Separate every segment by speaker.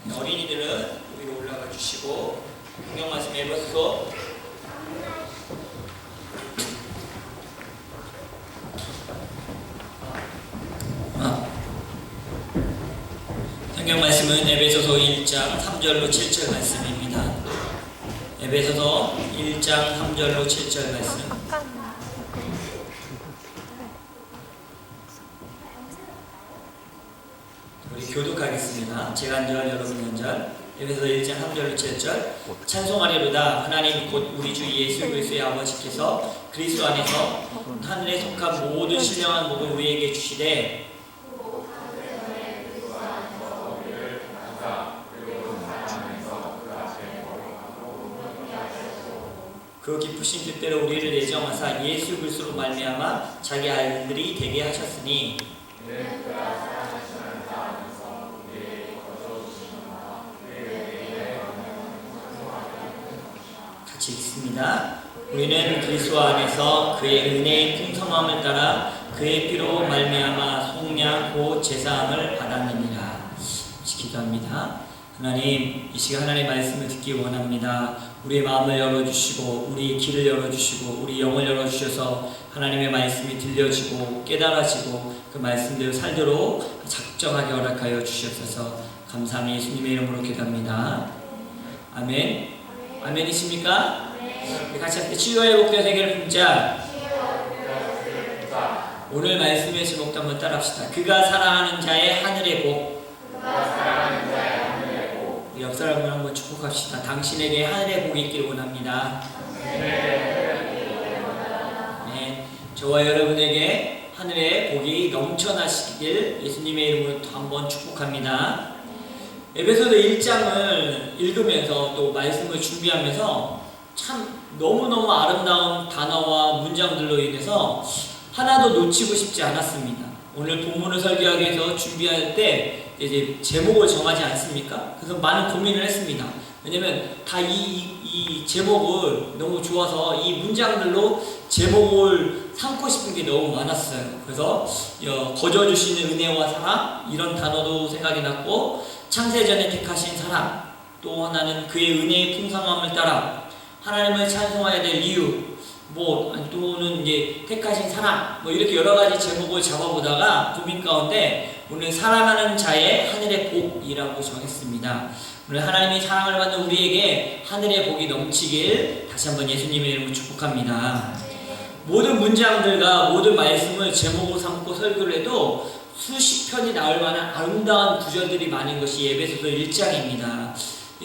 Speaker 1: 어린이들은 위로 올라가 주시고 성경 말씀 에베소서 성경 말씀은 에베소서 1장 3절로 7절 말씀입니다. 에베소서 1장 3절로 7절 말씀. 우리 교독하겠습니다. 제가 한 절, 여러분 한 절. 에베소서 1장 3절로 7절. 찬송하리로다. 하나님 곧 우리 주 예수 그리스도의 아버지께서 그리스도 안에서 하늘에 속한 모든 신령한 복을 우리에게 주시되 그 기쁘신 뜻대로 우리를 예정하사 예수 그리스도로 말미암아 자기 아들들이 되게 하셨으니 같이 읽습니다. 우리는 그리스도 안에서 그의 은혜의 풍성함을 따라 그의 피로 말미암아 속량 곧 제사함을 받았느니라. 기도합니다. 하나님, 이 시간 하나님의 말씀을 듣기 원합니다. 우리의 마음을 열어주시고 우리의 길을 열어주시고 우리 영을 열어주셔서 하나님의 말씀이 들려지고 깨달아지고 그 말씀대로 살도록 작정하게 허락하여 주시옵소서. 감사함이 예수님의 이름으로 기도합니다. 아멘. 아멘이십니까? 네. 같이 함께 치유와 회복되어 세계를 품자. 오늘 말씀의 제목도 한번 따라합시다. 그가 사랑하는 자의 하늘의 복. 옆 사람을 한번 축복합시다. 당신에게 하늘의 복이 있기를 원합니다. 네, 저와 여러분에게 하늘의 복이 넘쳐나시길 예수님의 이름으로 또 한번 축복합니다. 에베소서 1장을 읽으면서 또 말씀을 준비하면서 참 너무너무 아름다운 단어와 문장들로 인해서 하나도 놓치고 싶지 않았습니다. 오늘 본문을 설교하기 위해서 준비할 때 이제 제목을 정하지 않습니까? 그래서 많은 고민을 했습니다. 왜냐면 다 이 제목을 너무 좋아서 이 문장들로 제목을 삼고 싶은 게 너무 많았어요. 그래서 거저주시는 은혜와 사랑 이런 단어도 생각이 났고 창세전에 택하신 사람 또 하나는 그의 은혜의 풍성함을 따라 하나님을 찬송해야 될 이유 또는 이제 택하신 사람 이렇게 여러 가지 제목을 잡아보다가 고민 가운데 오늘 사랑하는 자의 하늘의 복이라고 정했습니다. 오늘 하나님이 사랑을 받는 우리에게 하늘의 복이 넘치길 다시 한번 예수님의 이름으로 축복합니다. 모든 문장들과 모든 말씀을 제목으로 삼고 설교를 해도 수십 편이 나올 만한 아름다운 구절들이 많은 것이 에베소서 1장입니다.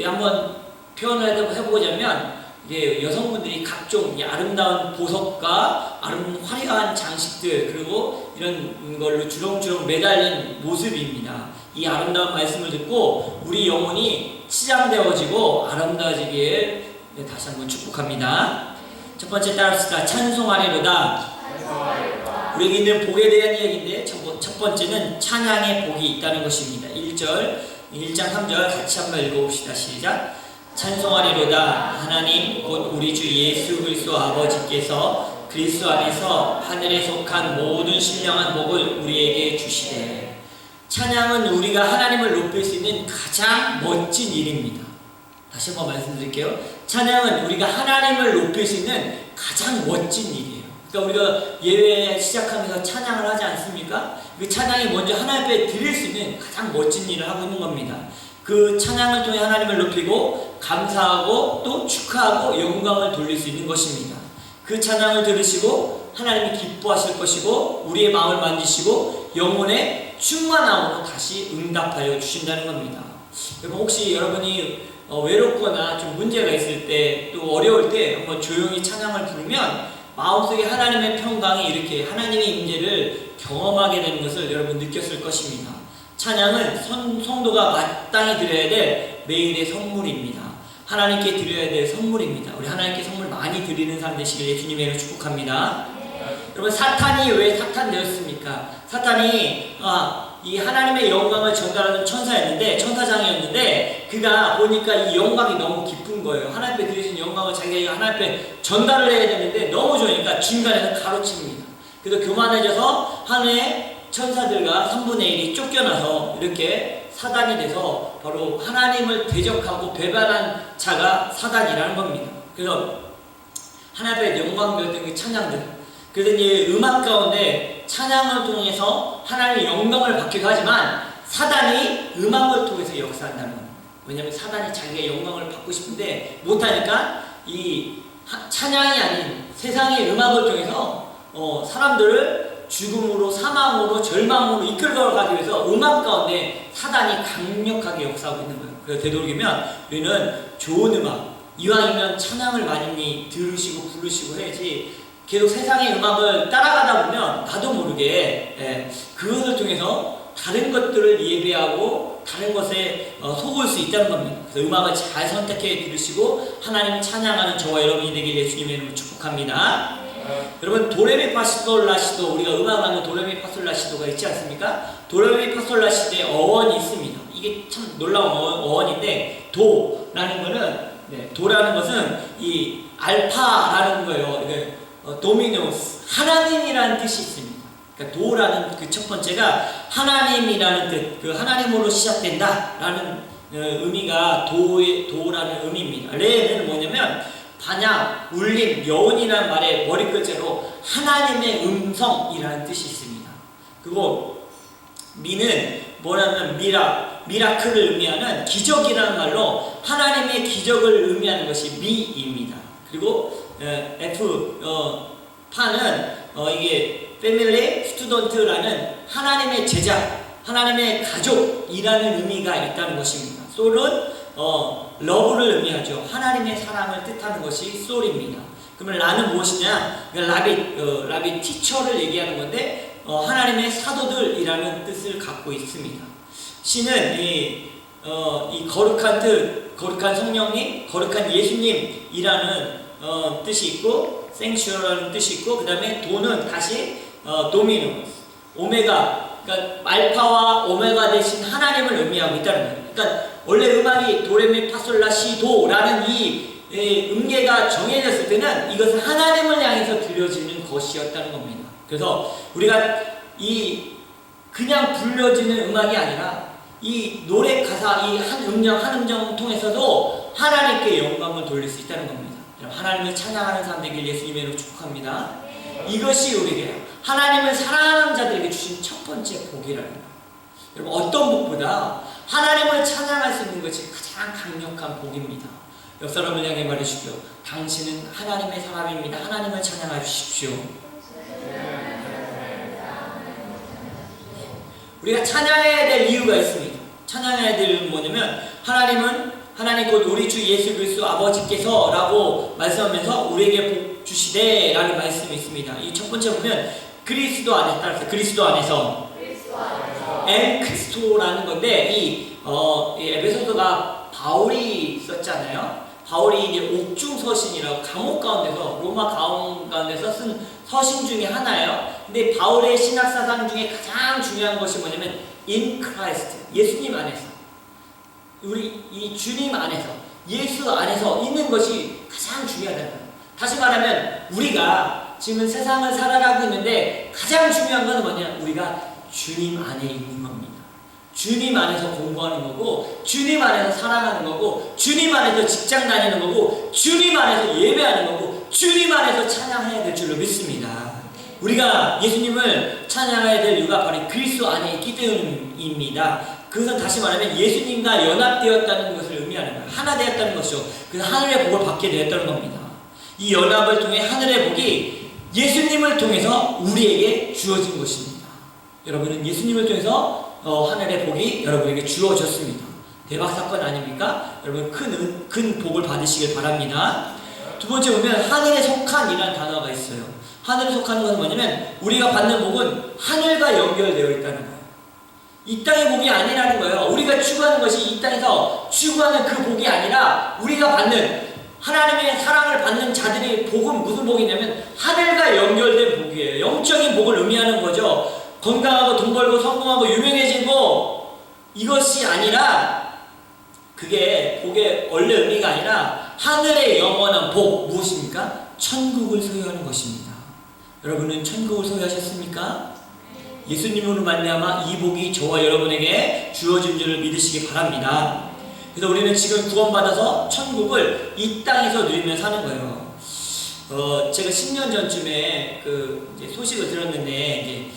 Speaker 1: 한번 표현을 해보자면 여성분들이 각종 아름다운 보석과 화려한 장식들 그리고 이런 걸로 주렁주렁 매달린 모습입니다. 이 아름다운 말씀을 듣고 우리 영혼이 치장되어지고 아름다워지길 다시 한번 축복합니다. 첫 번째 따라합시다. 찬송하리로다. 우리에게 있는 복에 대한 이야기인데 첫 번째는 찬양의 복이 있다는 것입니다. 1장 3절 같이 한번 읽어봅시다. 시작. 찬송하리로다. 하나님 곧 우리 주 예수 그리스도 아버지께서 그리스도 안에서 하늘에 속한 모든 신령한 복을 우리에게 주시되. 찬양은 우리가 하나님을 높일 수 있는 가장 멋진 일입니다. 다시 한번 말씀드릴게요. 찬양은 우리가 하나님을 높일 수 있는 가장 멋진 일이에요. 그러니까 우리가 예배 시작하면서 찬양을 하지 않습니까? 그 찬양이 먼저 하나님 앞에 드릴 수 있는 가장 멋진 일을 하고 있는 겁니다. 그 찬양을 통해 하나님을 높이고 감사하고 또 축하하고 영광을 돌릴 수 있는 것입니다. 그 찬양을 들으시고 하나님이 기뻐하실 것이고 우리의 마음을 만지시고 영혼의 충만함으로 다시 응답하여 주신다는 겁니다. 그럼 혹시 여러분이 외롭거나 좀 문제가 있을 때 또 어려울 때 한번 조용히 찬양을 부르면 마음속에 하나님의 평강이 이렇게 하나님의 임재를 경험하게 되는 것을 여러분 느꼈을 것입니다. 찬양은 성도가 마땅히 드려야 될 매일의 선물입니다. 하나님께 드려야 될 선물입니다. 우리 하나님께 선물 많이 드리는 사람 되시길 예수님의 이름으로 축복합니다. 여러분 사탄이 왜 사탄 되었습니까? 사탄이 이 하나님의 영광을 전달하는 천사장이었는데 그가 보니까 이 영광이 너무 깊은 거예요. 하나님 앞에 드리신 영광을 자기가 하나님 앞에 전달을 해야 되는데 너무 좋으니까 중간에서 가로칩니다. 그래서 교만해져서 하늘의 천사들과 3분의 1이 쫓겨나서 이렇게 사단이 돼서 바로 하나님을 대적하고 배반한 자가 사단이라는 겁니다. 그래서 하나님의 영광되었던 그 찬양들, 그래서 이제 음악 가운데 찬양을 통해서 하나님의 영광을 받기도 하지만 사단이 음악을 통해서 역사한다는 겁니다. 왜냐하면 사단이 자기의 영광을 받고 싶은데 못하니까 이 찬양이 아닌 세상의 음악을 통해서 사람들을 죽음으로, 사망으로, 절망으로 이끌어가기 위해서 음악 가운데 사단이 강력하게 역사하고 있는 거예요. 그래서 되도록이면 우리는 좋은 음악, 이왕이면 찬양을 많이 들으시고 부르시고 해야지 계속 세상의 음악을 따라가다 보면 나도 모르게 그것을 통해서 다른 것들을 예배하고 다른 것에 속을 수 있다는 겁니다. 그래서 음악을 잘 선택해 들으시고 하나님 찬양하는 저와 여러분이 되길 예수님의 이름으로 축복합니다. 여러분, 도레미파솔라시도, 우리가 음악하는 도레미파솔라시도가 있지 않습니까? 도레미파솔라시도의 어원이 있습니다. 이게 참 놀라운 어원인데, 도라는 거는, 도라는 것은 이 알파라는 거예요. 도미노스, 하나님이라는 뜻이 있습니다. 그러니까 도라는 그 첫 번째가 하나님이라는 뜻, 그 하나님으로 시작된다라는 의미가 도라는 의미입니다. 레는 뭐냐면 반야, 울림, 여운이라는 말의 머리글자로 하나님의 음성이라는 뜻이 있습니다. 그리고 미는 뭐냐면 미라클을 의미하는 기적이라는 말로 하나님의 기적을 의미하는 것이 미입니다. 그리고 파는 이게 패밀리 스튜던트라는 하나님의 제자, 하나님의 가족이라는 의미가 있다는 것입니다. 솔은 러브를 의미하죠. 하나님의 사랑을 뜻하는 것이 솔입니다. 그러면 라는 무엇이냐? 라빗 티처를 얘기하는 건데 하나님의 사도들이라는 뜻을 갖고 있습니다. 시는 이 거룩한 뜻, 거룩한 성령님, 거룩한 예수님이라는 뜻이 있고 생슈어라는 뜻이 있고, 그 다음에 도는 다시 도미누스, 오메가, 그러니까 알파와 오메가 대신 하나님을 의미하고 있다는 거예요. 그러니까 원래 음악이 도레미파솔라시도라는 이 음계가 정해졌을 때는 이것은 하나님을 향해서 들려지는 것이었다는 겁니다. 그래서 우리가 그냥 불려지는 음악이 아니라 이 노래 가사, 이 한 음정 통해서도 하나님께 영광을 돌릴 수 있다는 겁니다. 하나님을 찬양하는 사람들에게 예수님의 이름으로 축복합니다. 이것이 우리에게 하나님을 사랑하는 자들에게 주신 첫 번째 복이라는 거예요. 여러분, 어떤 복보다 하나님을 찬양할 수 있는 것이 가장 강력한 복입니다. 옆 사람을 향해 말해주십시오. 당신은 하나님의 사람입니다. 하나님을 찬양해 주십시오. 우리가 찬양해야 될 이유가 있습니다. 찬양해야 될 이유는 뭐냐면 하나님 곧 우리 주 예수 그리스도 아버지께서 라고 말씀하면서 우리에게 복 주시되 라는 말씀이 있습니다. 이 첫 번째 보면 그리스도 안에 따라서 그리스도 안에서 엔 크리스토라는 건데 이 에베소서가 바울이 썼잖아요. 바울이 이제 옥중서신이라고 감옥 가운데서 로마 감옥 가운데서 쓴 서신 중에 하나예요. 근데 바울의 신학사상 중에 가장 중요한 것이 뭐냐면 in Christ, 예수님 안에서, 우리 이 주님 안에서, 예수 안에서 있는 것이 가장 중요하다는 거예요. 다시 말하면 우리가 지금 세상을 살아가고 있는데 가장 중요한 건 뭐냐? 우리가 주님 안에 있는 겁니다. 주님 안에서 공부하는 거고, 주님 안에서 사랑하는 거고, 주님 안에서 직장 다니는 거고, 주님 안에서 예배하는 거고, 주님 안에서 찬양해야 될 줄로 믿습니다. 우리가 예수님을 찬양해야 될 이유가 바로 그리스도 안에 있기 때문입니다. 그것은 다시 말하면 예수님과 연합되었다는 것을 의미하는 거예요. 하나 되었다는 것이죠. 그래서 하늘의 복을 받게 되었다는 겁니다. 이 연합을 통해 하늘의 복이 예수님을 통해서 우리에게 주어진 것입니다. 여러분은 예수님을 통해서 하늘의 복이 여러분에게 주어졌습니다. 대박 사건 아닙니까? 여러분 큰 복을 받으시길 바랍니다. 두 번째 보면 하늘에 속한이라는 단어가 있어요. 하늘에 속한 것은 뭐냐면 우리가 받는 복은 하늘과 연결되어 있다는 거예요. 이 땅의 복이 아니라는 거예요. 우리가 추구하는 것이 이 땅에서 추구하는 그 복이 아니라 우리가 받는 하나님의 사랑을 받는 자들의 복은 무슨 복이냐면 하늘과 연결된 복이에요. 영적인 복을 의미하는 거죠. 건강하고 돈 벌고 성공하고 유명해지고 이것이 아니라, 그게 복의 원래 의미가 아니라 하늘의 영원한 복, 무엇입니까? 천국을 소유하는 것입니다. 여러분은 천국을 소유하셨습니까? 예수님으로 말미암아 이 복이 저와 여러분에게 주어진 줄을 믿으시기 바랍니다. 그래서 우리는 지금 구원받아서 천국을 이 땅에서 누리며 사는 거예요. 제가 10년 전쯤에 이제 소식을 들었는데,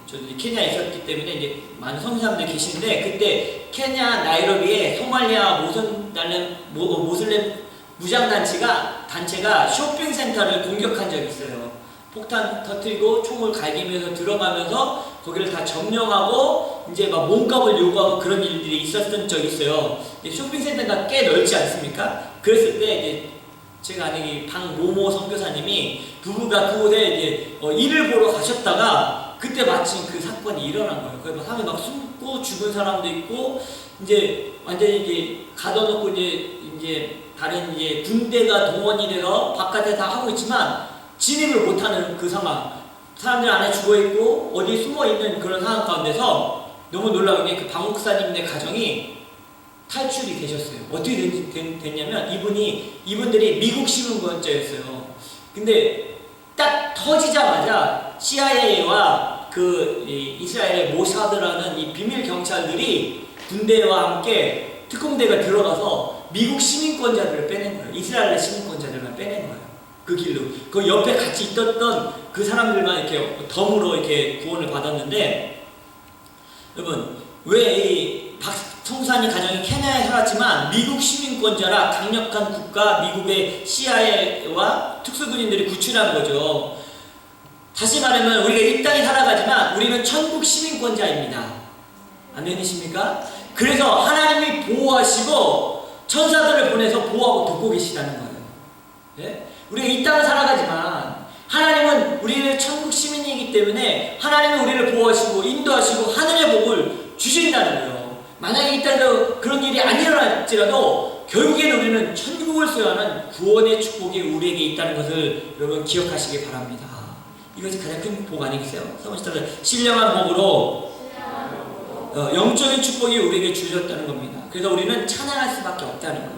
Speaker 1: 저도 케냐에 있었기 때문에 이제 많은 선교사님들 계시는데, 그때 케냐 나이로비에 소말리아 모슬렘 단체가 쇼핑센터를 공격한 적이 있어요. 폭탄 터뜨리고 총을 갈기면서 들어가면서 거기를 다 점령하고 이제 막 몸값을 요구하고 그런 일들이 있었던 적이 있어요. 쇼핑센터가 꽤 넓지 않습니까? 그랬을 때 이제 제가 아는 이 방모모 선교사님이 부부가 그곳에 이제 일을 보러 가셨다가 그때 마침 그 사건이 일어난 거예요. 그래서 사람이 막 숨고 죽은 사람도 있고 이제 완전히 이제 가둬놓고 이제 다른 이제 군대가 동원이 돼서 바깥에 다 하고 있지만 진입을 못하는 그 상황. 사람들 안에 죽어있고 어디 숨어있는 그런 상황 가운데서 너무 놀라운 게 그 박 목사님의 가정이 탈출이 되셨어요. 어떻게 됐냐면 이분들이 미국 시민권자였어요. 근데 딱 터지자마자 CIA와 이스라엘의 모사드라는 이 비밀 경찰들이 군대와 함께 특공대가 들어가서 미국 시민권자들을 빼낸 거예요. 이스라엘의 시민권자들만 빼낸 거예요. 그 길로. 그 옆에 같이 있었던 그 사람들만 이렇게 덤으로 이렇게 구원을 받았는데, 여러분, 왜 이 박성산이 가정이 케냐에 살았지만 미국 시민권자라 강력한 국가, 미국의 CIA와 특수군인들이 구출한 거죠. 다시 말하면 우리가 이 땅에 살아가지만 우리는 천국 시민권자입니다. 아멘이십니까? 그래서 하나님이 보호하시고 천사들을 보내서 보호하고 돕고 계시다는 거예요. 예? 우리가 이 땅을 살아가지만 하나님은 우리를 천국 시민이기 때문에 하나님은 우리를 보호하시고 인도하시고 하늘의 복을 주신다는 거예요. 만약에 이 땅에서 그런 일이 안 일어날지라도 결국에는 우리는 천국을 소유하는 구원의 축복이 우리에게 있다는 것을 여러분 기억하시기 바랍니다. 이것이 가장 큰 복 아니겠어요? 신령한 복으로 영적인 축복이 우리에게 주셨다는 겁니다. 그래서 우리는 찬양할 수밖에 없다는 거예요.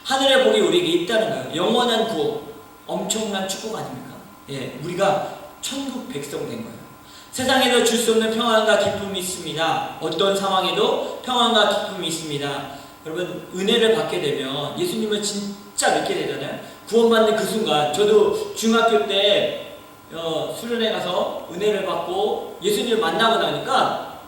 Speaker 1: 하늘의 복이 우리에게 있다는 거예요. 영원한 구원, 엄청난 축복 아닙니까? 예, 우리가 천국 백성 된 거예요. 세상에도 줄 수 없는 평안과 기쁨이 있습니다. 어떤 상황에도 평안과 기쁨이 있습니다. 여러분, 은혜를 받게 되면 예수님을 진짜 믿게 되잖아요. 구원받는 그 순간, 저도 중학교 때 수련회 가서 은혜를 받고 예수님을 만나고 나니까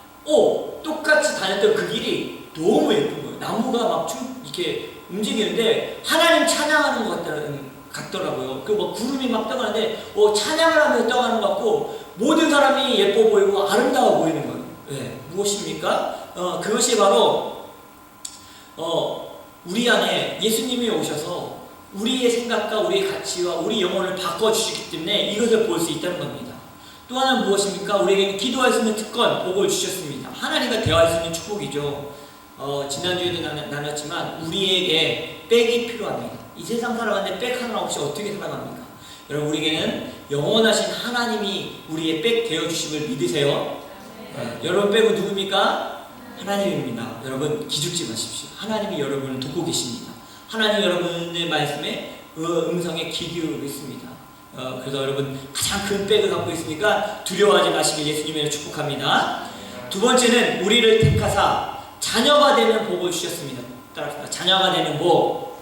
Speaker 1: 똑같이 다녔던 그 길이 너무 예쁜 거예요. 나무가 막 이렇게 움직이는데 하나님 찬양하는 것 같더라고요. 막 구름이 막 떠가는데 찬양을 하면서 떠가는 것 같고 모든 사람이 예뻐 보이고 아름다워 보이는 거예요. 네, 무엇입니까? 그것이 바로 우리 안에 예수님이 오셔서 우리의 생각과 우리의 가치와 우리 영혼을 바꿔주시기 때문에 이것을 볼 수 있다는 겁니다. 또 하나는 무엇입니까? 우리에게 기도할 수 있는 특권, 복을 주셨습니다. 하나님과 대화할 수 있는 축복이죠. 지난주에도 나눴지만 우리에게 백이 필요합니다. 이 세상 살아가는데 백 하나 없이 어떻게 살아갑니까? 여러분, 우리에게는 영원하신 하나님이 우리의 백 되어주심을 믿으세요? 네. 여러분 백은 누굽니까? 하나님입니다. 여러분 기죽지 마십시오. 하나님이 여러분을 돕고 계십니다. 하나님 여러분의 말씀에 음성에 귀 기울이고 있습니다. 그래서 여러분 가장 큰 백을 갖고 있으니까 두려워하지 마시길 예수님을 축복합니다. 두 번째는 우리를 택하사 자녀가 되는 복을 주셨습니다. 따라합시다. 자녀가 되는 복.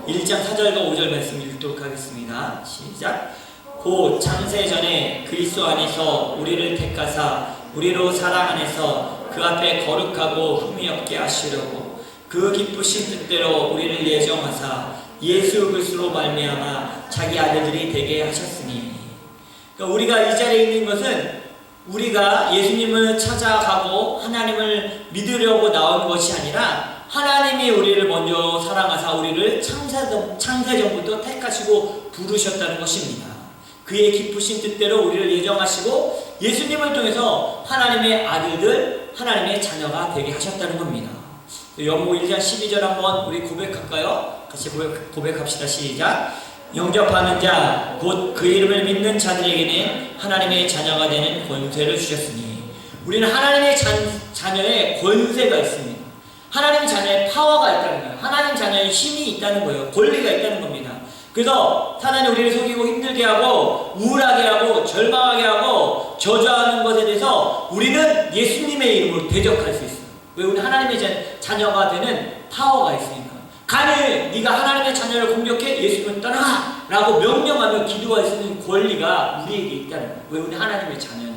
Speaker 1: 1장 4절과 5절 말씀 읽도록 하겠습니다. 시작. 곧 창세전에 그리스도 안에서 우리를 택하사 우리로 사랑 안에서 그 앞에 거룩하고 흠이 없게 하시려고 그 기쁘신 뜻대로 우리를 예정하사 예수 그리스도로 말미암아 자기 아들들이 되게 하셨으니. 그러니까 우리가 이 자리에 있는 것은 우리가 예수님을 찾아가고 하나님을 믿으려고 나온 것이 아니라 하나님이 우리를 먼저 사랑하사 우리를 창세전부터 택하시고 부르셨다는 것입니다. 그의 기쁘신 뜻대로 우리를 예정하시고 예수님을 통해서 하나님의 아들들, 하나님의 자녀가 되게 하셨다는 겁니다. 요한복음 1장 12절 한번 우리 고백할까요? 같이 고백합시다. 시작. 영접하는 자, 곧 그 이름을 믿는 자들에게는 하나님의 자녀가 되는 권세를 주셨으니. 우리는 하나님의 자녀의 권세가 있습니다. 하나님 자녀의 파워가 있다는 거예요. 하나님 자녀의 힘이 있다는 거예요. 권리가 있다는 겁니다. 그래서 사단이 우리를 속이고 힘들게 하고 우울하게 하고 절망하게 하고 저주하는 것에 대해서 우리는 예수님의 이름으로 대적할 수 있어요. 왜? 우리 하나님의 자녀가 되는 파워가 있으니까. 감히 네가 하나님의 자녀를 공격해 예수님을 떠나가 라고 명령하며 기도할 수 있는 권리가 우리에게 있다는 거예요. 왜? 우리 하나님의 자녀니까.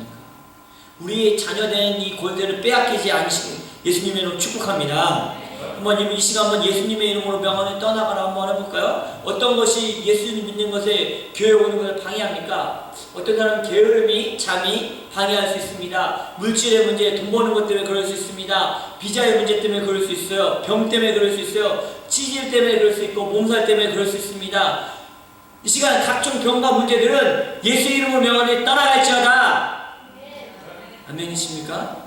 Speaker 1: 우리의 자녀된 이 권세를 빼앗기지 않으시고 예수님의 이름으로 축복합니다. 한번 이 시간 한번 예수님의 이름으로 명언을 떠나가라 한번 해볼까요? 어떤 것이 예수님 믿는 것에 교회 오는 것을 방해합니까? 어떤 사람은 게으름이, 잠이 방해할 수 있습니다. 물질의 문제, 돈 버는 것 때문에 그럴 수 있습니다. 비자의 문제 때문에 그럴 수 있어요. 병 때문에 그럴 수 있어요. 치질 때문에 그럴 수 있고 몸살 때문에 그럴 수 있습니다. 이 시간 각종 병과 문제들은 예수 이름으로 명언을 떠나갈지어다. 아멘이십니까?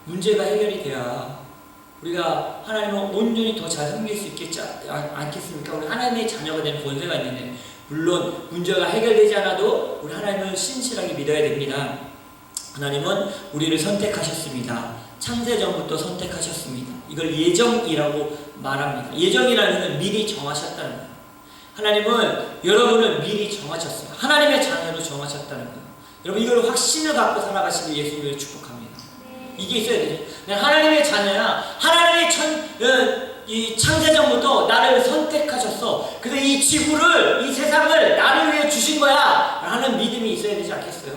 Speaker 1: 문제가 해결이 돼야 우리가 하나님을 온전히 더 잘 섬길 수 있겠지 않겠습니까? 우리 하나님의 자녀가 되는 권세가 있는데, 물론 문제가 해결되지 않아도 우리 하나님을 신실하게 믿어야 됩니다. 하나님은 우리를 선택하셨습니다. 창세전부터 선택하셨습니다. 이걸 예정이라고 말합니다. 예정이라는 것은 미리 정하셨다는 거예요. 하나님은 여러분을 미리 정하셨어요. 하나님의 자녀로 정하셨다는 거예요. 여러분 이걸 확신을 갖고 살아가시길 예수님을 축복합니다. 이게 있어야 되죠. 하나님의 자녀야. 하나님의 이 창세전부터 나를 선택하셨어. 그래서 이 지구를, 이 세상을 나를 위해 주신 거야 라는 믿음이 있어야 되지 않겠어요?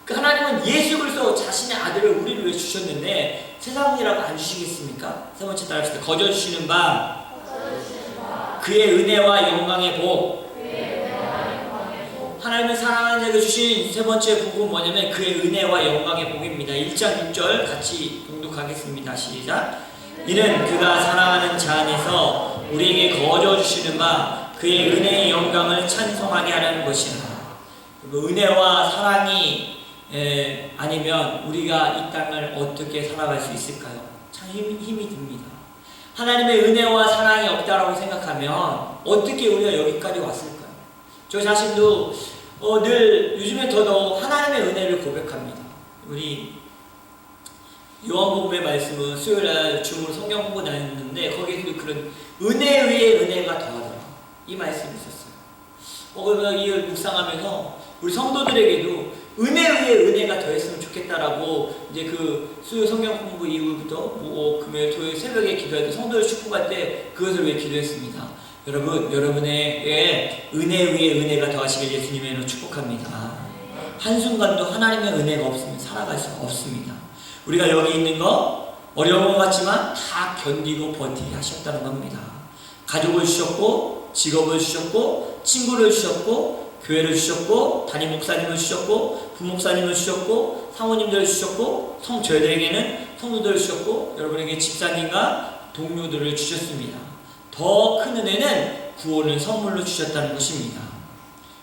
Speaker 1: 그 하나님은 예수 그리스도 자신의 아들을 우리를 위해 주셨는데 세상이라고 안 주시겠습니까? 세 번째 따라합시다. 거저 주시는 바 그의 은혜와 영광의 복. 하나님은 사랑하는 자에게 주신 세 번째 복은 뭐냐면 그의 은혜와 영광의 복입니다. 1장 6절 같이 봉독하겠습니다. 시작. 이는 그가 사랑하는 자 안에서 우리에게 거저 주시는 바 그의 은혜의 영광을 찬송하게 하려는 것이라. 은혜와 사랑이 아니면 우리가 이 땅을 어떻게 살아갈 수 있을까요? 참 힘이 듭니다. 하나님의 은혜와 사랑이 없다라고 생각하면 어떻게 우리가 여기까지 왔을까요? 저 자신도 늘 요즘에 더더욱 하나님의 은혜를 고백합니다. 우리 요한복음의 말씀은 수요일날 줌으로 성경 공부 다녔는데 거기에도 그런 은혜 위에 은혜가 더하더라 이 말씀이 있었어요. 그래서 이걸 묵상하면서 우리 성도들에게도 은혜 위에 은혜가 더했으면 좋겠다라고 이제 그 수요 성경 공부 이후부터 금요일 토요일 새벽에 기도할 때 성도를 축복할 때 그것을 위해 기도했습니다. 여러분, 여러분의 은혜 위에 은혜가 더하시길 예수님의 이름으로 축복합니다. 한순간도 하나님의 은혜가 없으면 살아갈 수 없습니다. 우리가 여기 있는 거 어려운 것 같지만 다 견디고 버티게 하셨다는 겁니다. 가족을 주셨고, 직업을 주셨고, 친구를 주셨고, 교회를 주셨고, 담임 목사님을 주셨고, 부목사님을 주셨고, 사모님들을 주셨고, 저희들에게는 성도들을 주셨고, 여러분에게 집사님과 동료들을 주셨습니다. 더 큰 은혜는 구원을 선물로 주셨다는 것입니다.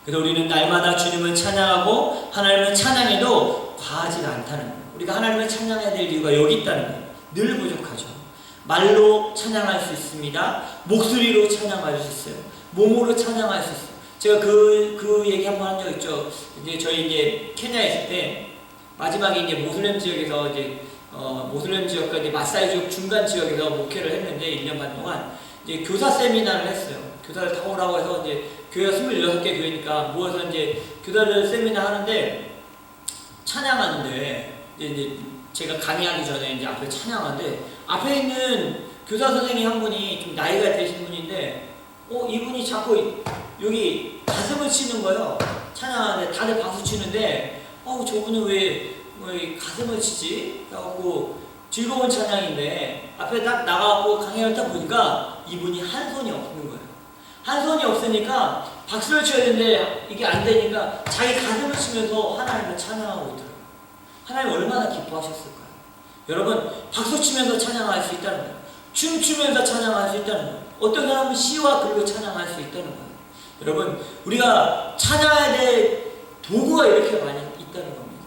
Speaker 1: 그래서 우리는 날마다 주님을 찬양하고 하나님을 찬양해도 과하지 않다는 거예요. 우리가 하나님을 찬양해야 될 이유가 여기 있다는 거예요. 늘 부족하죠. 말로 찬양할 수 있습니다. 목소리로 찬양할 수 있어요. 몸으로 찬양할 수 있어요. 제가 그 얘기 한번 한 적 있죠. 이제 저희 이제 케냐에 있을 때 마지막에 이제 모슬렘 지역에서 모슬렘 지역과 이제 마사이 지역 중간 지역에서 목회를 했는데 1년 반 동안 이제 교사 세미나를 했어요. 교사를 다 오라고 해서 이제 교회가 26개 교회니까 모여서 이제 교사들 세미나 하는데 찬양하는데 이제 제가 강의하기 전에 이제 앞에 찬양하는데 앞에 있는 교사 선생님 한 분이 좀 나이가 되신 분인데 이분이 자꾸 여기 가슴을 치는 거예요. 찬양하는데 다들 박수 치는데 저분은 왜 가슴을 치지? 라고 즐거운 찬양인데 앞에 딱 나가고 강의를 딱 보니까 이분이 한 손이 없는 거예요. 한 손이 없으니까 박수를 쳐야 되는데 이게 안 되니까 자기 가슴을 치면서 하나님을 찬양하고 있더라고요. 하나님 얼마나 기뻐하셨을까요? 여러분 박수 치면서 찬양할 수 있다는 거예요. 춤추면서 찬양할 수 있다는 거예요. 어떤 사람은 시와 글로 찬양할 수 있다는 거예요. 여러분 우리가 찬양해야 될 도구가 이렇게 많이 있다는 겁니다.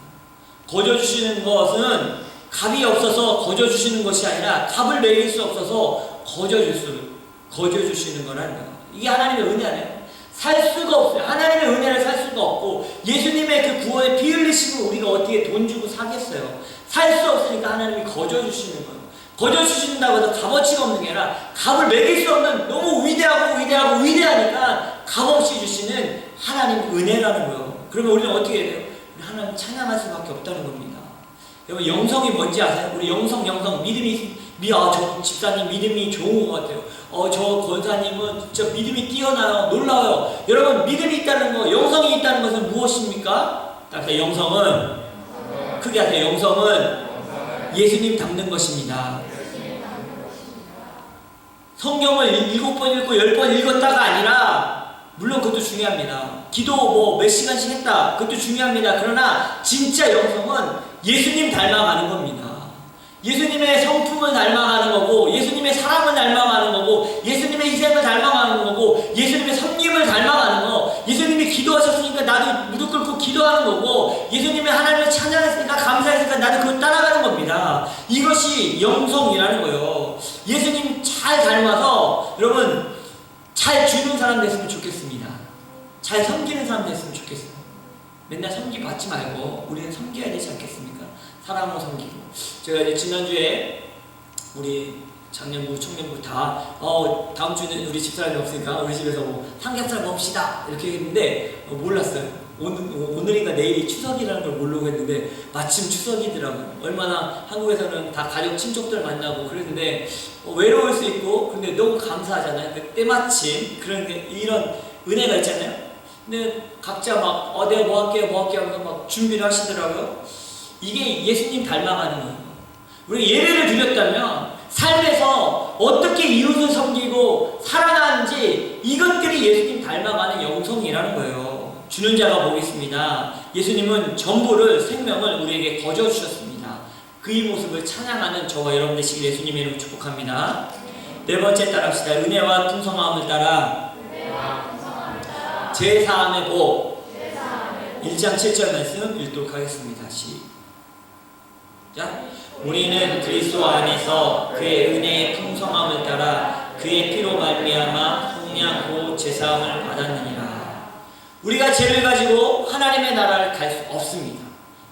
Speaker 1: 거저 주시는 것은 값이 없어서 거저 주시는 것이 아니라 값을 매길 수 없어서 거저 주시는 거라는 거예요. 이게 하나님의 은혜 아니에요. 살 수가 없어요. 하나님의 은혜를 살 수가 없고 예수님의 그 구원의 피 흘리심을 우리가 어떻게 돈 주고 사겠어요. 살 수 없으니까 하나님이 거저 주시는 거예요. 거저 주신다고 해서 값어치가 없는 게 아니라 값을 매길 수 없는 너무 위대하니까 값없이 주시는 하나님 은혜라는 거예요. 그러면 우리는 어떻게 해야 돼요? 하나님 찬양할 수밖에 없다는 겁니다. 여러분 영성이 뭔지 아세요? 우리 영성 저 집사님 믿음이 좋은 것 같아요. 저 권사님은 진짜 믿음이 뛰어나요. 놀라워요. 여러분 믿음이 있다는 거, 영성이 있다는 것은 무엇입니까? 영성은 크게 하세요. 영성은 예수님 닮는 것입니다. 성경을 7번 읽고 10번 읽었다가 아니라, 물론 그것도 중요합니다. 기도 몇 시간씩 했다, 그것도 중요합니다. 그러나 진짜 영성은 예수님 닮아가는 겁니다. 예수님의 성품을 닮아가는 거고, 예수님의 사랑을 닮아가는 거고, 예수님의 희생을 닮아가는 거고, 예수님의 섬김을 닮아가는 거, 예수님이 기도하셨으니까 나도 무릎 꿇고 기도하는 거고, 예수님이 하나님을 찬양했으니까 감사했으니까 나도 그걸 따라가는 겁니다. 이것이 영성이라는 거예요. 예수님 잘 닮아서 여러분 잘 주는 사람 됐으면 좋겠습니다. 잘 섬기는 사람 됐으면 좋겠어요. 맨날 섬기 받지 말고 우리는 섬겨야 되지 않겠습니까? 사랑으로 섬기고. 제가 이제 지난주에 우리 작년부, 청년부 다 다음 주는 우리 집사람이 없으니까 우리 집에서 삼겹살 먹읍시다 이렇게 했는데 몰랐어요. 오늘인가 내일이 추석이라는 걸 모르고 했는데 마침 추석이더라고요. 얼마나 한국에서는 다 가족 친척들 만나고 그랬는데 외로울 수 있고 근데 너무 감사하잖아요. 때마침 그런 이런 은혜가 있잖아요. 근데 각자 막 내가 뭐 할게 하면서 막 준비를 하시더라고요. 이게 예수님 닮아가는 거예요. 우리 예배를 드렸다면 삶에서 어떻게 이웃을 섬기고 살아가는지 이것들이 예수님 닮아가는 영성이라는 거예요. 주는 자가 보겠습니다. 예수님은 전부를, 생명을 우리에게 거저 주셨습니다. 그의 모습을 찬양하는 저와 여러분 되시길 예수님의 이름으로 축복합니다. 네 번째 따라합시다. 은혜와 풍성함을 따라 제사함의 복. 1장 7절 말씀 읽도록 하겠습니다. 시작. 우리는 그리스도 안에서 그의 은혜의 풍성함을 따라 그의 피로 말미암아 속량고 제사함을 받았느니라. 우리가 죄를 가지고 하나님의 나라를 갈 수 없습니다.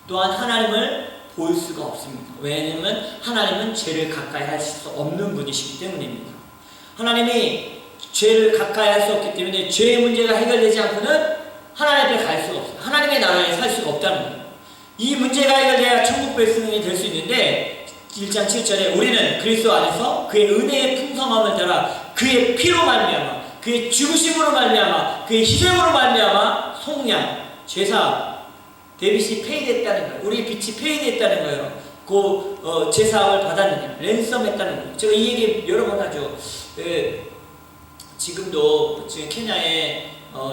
Speaker 1: 또한 하나님을 볼 수가 없습니다. 왜냐하면 하나님은 죄를 가까이 할 수 없는 분이시기 때문입니다. 하나님이 죄를 가까이 할 수 없기 때문에 죄의 문제가 해결되지 않고는 하나님 앞에 갈 수가 없어요. 하나님의 나라에 살 수가 없다는 거예요. 이 문제가 해결돼야 천국 백성이 될 수 있는데 1장 7절에 우리는 그리스도 안에서 그의 은혜의 풍성함을 따라 그의 피로 말미암아 그의 죽으심으로 말미암아 그의 희생으로 말미암아 속량 제사 데빗이 페이됐다는 거예요. 우리의 빛이 페이됐다는 거예요. 그 제사함을 받았느냐 랜섬했다는 거예요. 제가 이 얘기 여러 번 하죠. 지금도 지금 케냐에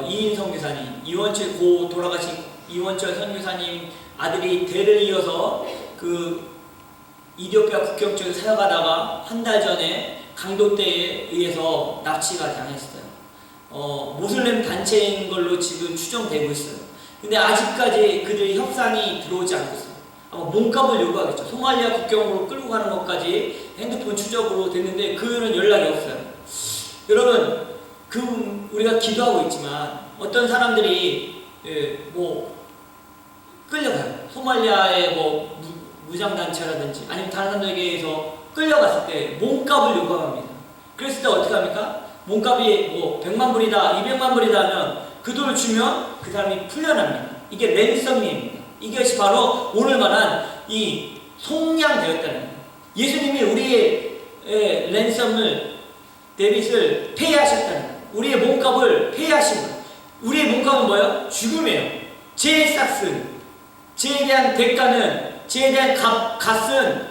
Speaker 1: 이인 선교사님 이원철 돌아가신 이원철 선교사님 아들이 대를 이어서 그 이디오피아 국경 쪽에 사역하다가 한 달 전에 강도떼에 의해서 납치가 당했어요. 모슬렘 단체인 걸로 지금 추정되고 있어요. 근데 아직까지 그들의 협상이 들어오지 않고 있어요. 아마 몸값을 요구하겠죠. 소말리아 국경으로 끌고 가는 것까지 핸드폰 추적으로 됐는데 그는 연락이 없어요. 여러분, 우리가 기도하고 있지만 어떤 사람들이 끌려가요. 소말리아의 무장단체라든지 아니면 다른 사람들에게 의해서 끌려갔을 때 몸값을 요구합니다. 그랬을 때 어떻게 합니까? 몸값이 100만 불이다, 200만 불이다 하면 그 돈을 주면 그 사람이 풀려납니다. 이게 랜섬입니다. 이것이 바로 오늘 말한 이 속량되었다는 거예요. 예수님이 우리의 랜섬을 데빗을 폐하셨다는 거예요. 우리의 몸값을 폐하신 거예요. 우리의 몸값은 뭐예요? 죽음이에요. 죄의 싹은, 죄에 대한 대가는, 죄에 대한 값은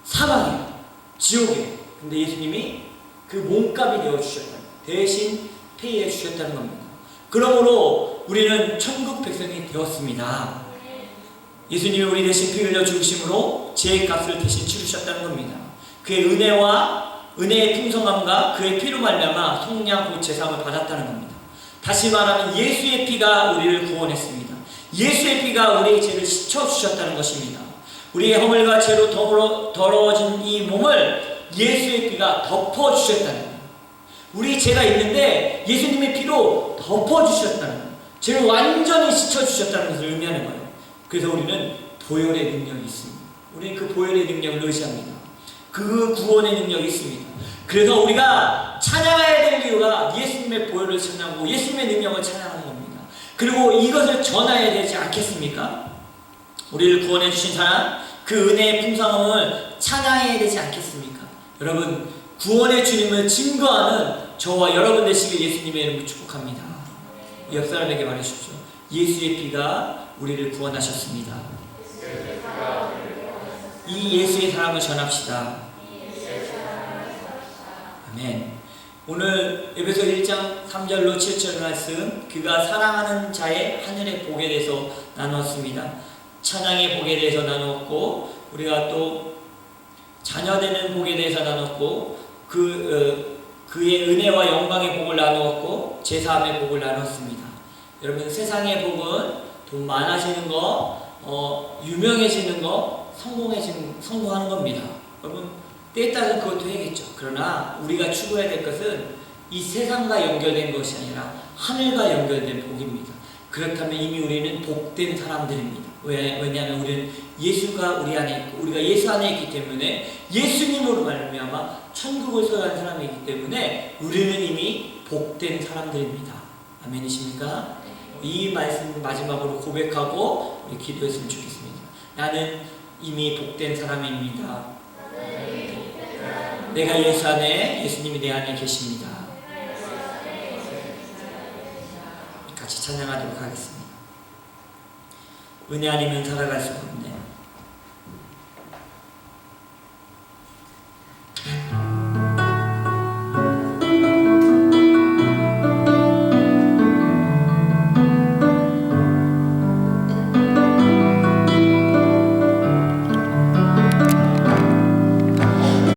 Speaker 1: 사망이에요. 지옥이에요. 근데 예수님이 그 몸값이 되어주셨다는 거예요. 대신 폐해 주셨다는 겁니다. 그러므로 우리는 천국 백성이 되었습니다. 예수님이 우리 대신 피 흘려 죽으심으로 죄의 값을 대신 치르셨다는 겁니다. 그의 은혜의 풍성함과 그의 피로 말미암아 속량 곧 제사함을 받았다는 겁니다. 다시 말하면 예수의 피가 우리를 구원했습니다. 예수의 피가 우리의 죄를 씻어주셨다는 것입니다. 우리의 허물과 죄로 더러워진 이 몸을 예수의 피가 덮어주셨다는 거예요. 우리 죄가 있는데 예수님의 피로 덮어주셨다는 거예요. 죄를 완전히 씻어주셨다는 것을 의미하는 거예요. 그래서 우리는 보혈의 능력이 있습니다. 우리는 그 보혈의 능력을 의지합니다. 그 구원의 능력이 있습니다. 그래서 우리가 찬양해야 될 이유가 예수님의 보혈을 찬양하고 예수님의 능력을 찬양하는 겁니다. 그리고 이것을 전해야 되지 않겠습니까? 우리를 구원해 주신 하나님, 그 은혜의 풍성함을 찬양해야 되지 않겠습니까? 여러분, 구원의 주님을 증거하는 저와 여러분 되시길 예수님의 이름으로 축복합니다. 옆 사람에게 말해주십시오. 예수의 피가 우리를 구원하셨습니다. 이 예수의 사랑을 전합시다. 아멘. 오늘 에베소 1장 3절로 7절 말씀, 그가 사랑하는 자의 하늘의 복에 대해서 나누었습니다. 찬양의 복에 대해서 나누었고, 우리가 또 자녀되는 복에 대해서 나눴고, 그의 은혜와 영광의 복을 나누었고, 제사함의 복을 나눴습니다. 여러분, 세상의 복은 돈 많아지는 거, 유명해지는 거, 성공하는 겁니다. 여러분, 때에 따라 그것도 해야겠죠. 그러나 우리가 추구해야 될 것은 이 세상과 연결된 것이 아니라 하늘과 연결된 복입니다. 그렇다면 이미 우리는 복된 사람들입니다. 왜냐하면 우리는 예수가 우리 안에 있고 우리가 예수 안에 있기 때문에 예수님으로 말미암아 천국을 소유한 사람이기 때문에 우리는 이미 복된 사람들입니다. 아멘이십니까? 이 말씀 마지막으로 고백하고 우리 기도했으면 좋겠습니다. 나는 이미 복된 사람입니다. 내가 예수 안에, 예수님이 내 안에 계십니다. 같이 찬양하도록 하겠습니다. 은혜 아니면 살아갈 수가 없네.